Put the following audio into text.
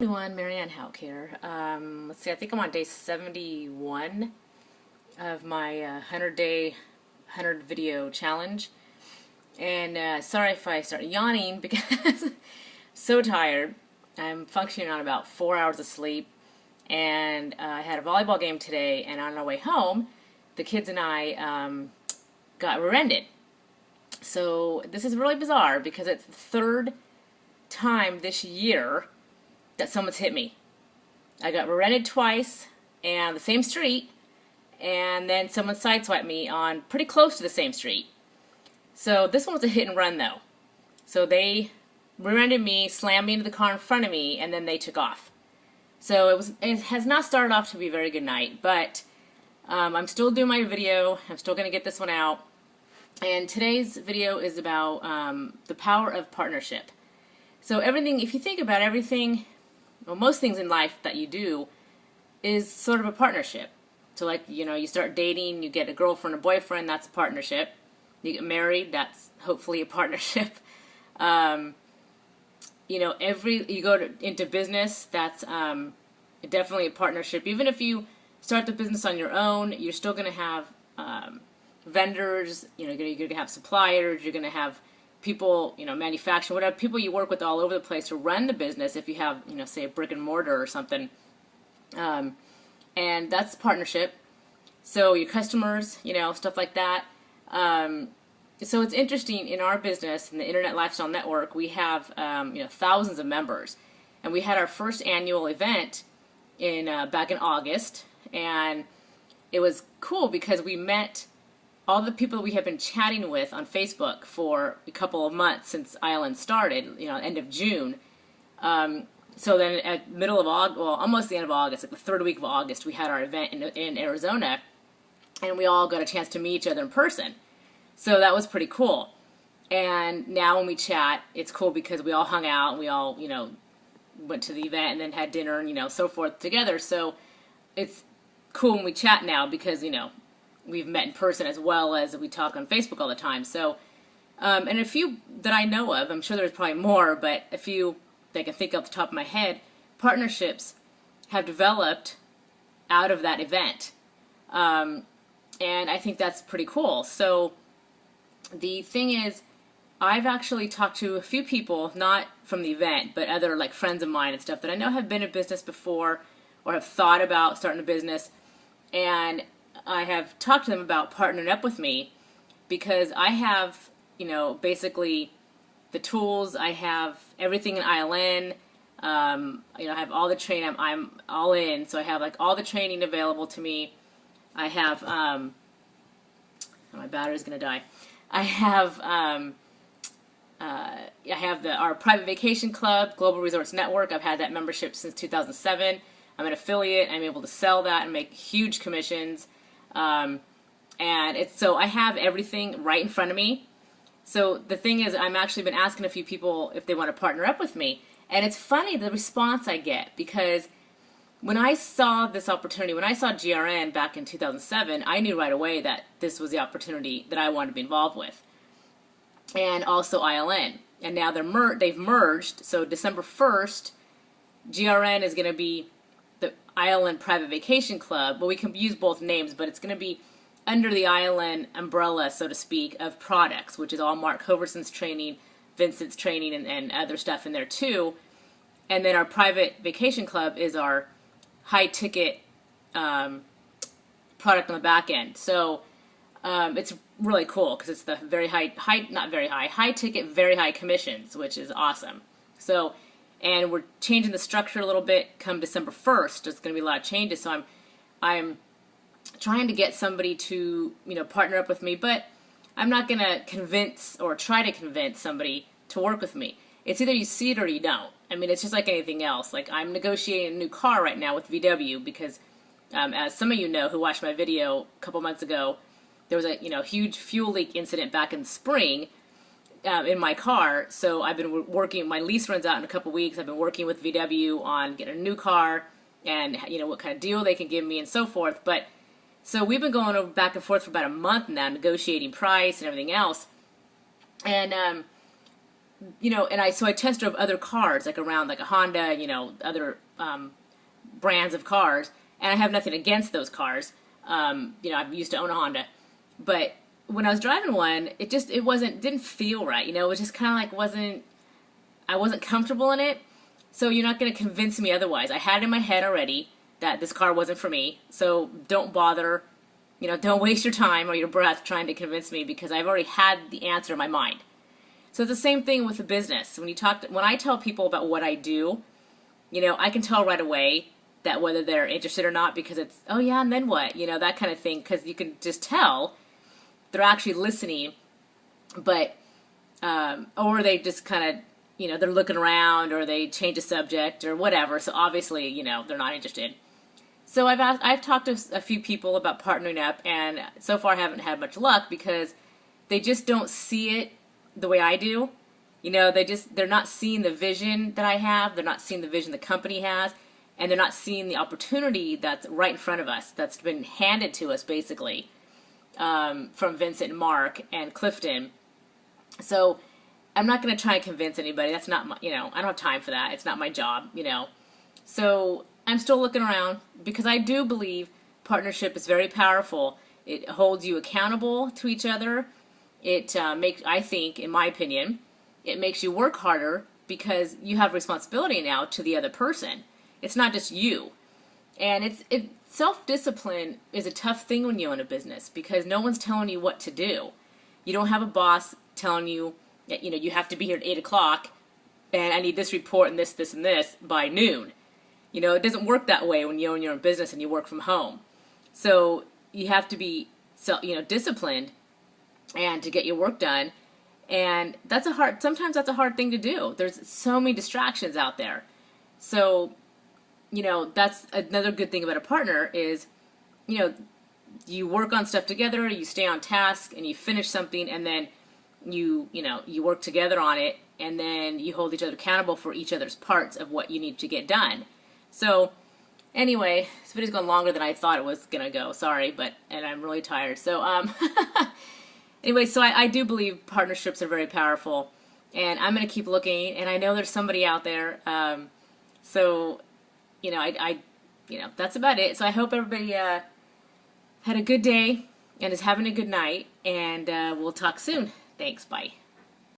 Everyone, Marianne Hauk here. Let's see, I think I'm on day 71 of my 100-day, 100 video challenge. And sorry if I start yawning because I'm so tired. I'm functioning on about 4 hours of sleep. And I had a volleyball game today, and on our way home, the kids and I got rear-ended. So this is really bizarre because it's the third time this year that someone's hit me. I got rear-ended twice and the same street, and then someone sideswiped me on pretty close to the same street. So this one was a hit and run though. So they rear-ended me, slammed me into the car in front of me, and then they took off. So it has not started off to be a very good night, but I'm still doing my video. I'm still going to get this one out. And today's video is about the power of partnership. So everything, if you think about everything, well, most things in life that you do is sort of a partnership. So like, you start dating, you get a girlfriend or boyfriend, that's a partnership. You get married, that's hopefully a partnership. You go into business, that's definitely a partnership. Even if you start the business on your own, you're still going to have vendors, you're going to have suppliers, you're going to have people, manufacturing, whatever, people you work with all over the place to run the business if you have, say a brick and mortar or something. And that's partnership. So your customers, stuff like that. So it's interesting in our business, in the Internet Lifestyle Network, we have, thousands of members. And we had our first annual event back in August. And it was cool because we met all the people we have been chatting with on Facebook for a couple of months since Island started, end of June. So then at middle of August, well, almost the end of August, like the third week of August, we had our event in Arizona, and we all got a chance to meet each other in person. So that was pretty cool. And now when we chat, it's cool because we all hung out, and we all, went to the event and then had dinner and, so forth together. So it's cool when we chat now because, we've met in person as well as we talk on Facebook all the time. So, and a few that I know of, I'm sure there's probably more, but a few that I can think off the top of my head, partnerships have developed out of that event. And I think that's pretty cool. So the thing is, I've actually talked to a few people, not from the event, but other like friends of mine and stuff that I know have been in business before or have thought about starting a business. And I have talked to them about partnering up with me because I have, basically the tools. I have everything in ILN. I have all the training. I'm all in. So I have like all the training available to me. I have, my battery's going to die. I have our private vacation club, Global Resorts Network. I've had that membership since 2007. I'm an affiliate. I'm able to sell that and make huge commissions. So I have everything right in front of me. So the thing is, I'm actually been asking a few people if they want to partner up with me. And it's funny the response I get because when I saw this opportunity, when I saw GRN back in 2007, I knew right away that this was the opportunity that I wanted to be involved with. And also ILN. And now they've merged. So December 1st, GRN is going to be the ILN Private Vacation Club. Well, we can use both names, but it's going to be under the ILN umbrella, so to speak, of products, which is all Mark Hoverson's training, Vincent's training, and other stuff in there too. And then our Private Vacation Club is our high-ticket product on the back end. So it's really cool because it's the very high-ticket, very high commissions, which is awesome. So, and we're changing the structure a little bit come December 1st. There's going to be a lot of changes. So I'm trying to get somebody to, partner up with me, but I'm not going to convince or try to convince somebody to work with me. It's either you see it or you don't. I mean, it's just like anything else. Like I'm negotiating a new car right now with VW because, as some of you know who watched my video a couple months ago, there was a, huge fuel leak incident back in the spring in my car. So I've been working, my lease runs out in a couple weeks. I've been working with VW on getting a new car and, what kind of deal they can give me and so forth. But so we've been going back and forth for about a month now, negotiating price and everything else. And so I test drove other cars, like around like a Honda, other brands of cars, and I have nothing against those cars. I used to own a Honda, but when I was driving one, didn't feel right. It was just kind of like I wasn't comfortable in it. So you're not going to convince me otherwise. I had it in my head already that this car wasn't for me. So don't bother, don't waste your time or your breath trying to convince me, because I've already had the answer in my mind. So it's the same thing with the business. When I tell people about what I do, I can tell right away that whether they're interested or not, because it's, oh yeah, and then what? That kind of thing, because you can just tell they're actually listening, but, or they just kind of, they're looking around, or they change the subject or whatever. So obviously, they're not interested. So I've talked to a few people about partnering up, and so far I haven't had much luck because they just don't see it the way I do. They're not seeing the vision that I have. They're not seeing the vision the company has, and they're not seeing the opportunity that's right in front of us, that's been handed to us basically, from Vincent and Mark and Clifton. So I'm not going to try and convince anybody. That's not my, I don't have time for that. It's not my job, So I'm still looking around, because I do believe partnership is very powerful. It holds you accountable to each other. It I think, in my opinion, it makes you work harder because you have responsibility now to the other person. It's not just you. And self-discipline is a tough thing when you own a business, because no one's telling you what to do. You don't have a boss telling you, you have to be here at 8 o'clock, and I need this report and this, and this by noon. It doesn't work that way when you own your own business and you work from home. So you have to be, disciplined and to get your work done. And sometimes that's a hard thing to do. There's so many distractions out there. So, that's another good thing about a partner is, you work on stuff together, you stay on task, and you finish something, and then you work together on it, and then you hold each other accountable for each other's parts of what you need to get done. So anyway, this video's gone longer than I thought it was gonna go. Sorry, and I'm really tired. So anyway, so I do believe partnerships are very powerful, and I'm gonna keep looking. And I know there's somebody out there. So that's about it. So I hope everybody had a good day and is having a good night, and we'll talk soon. Thanks. Bye.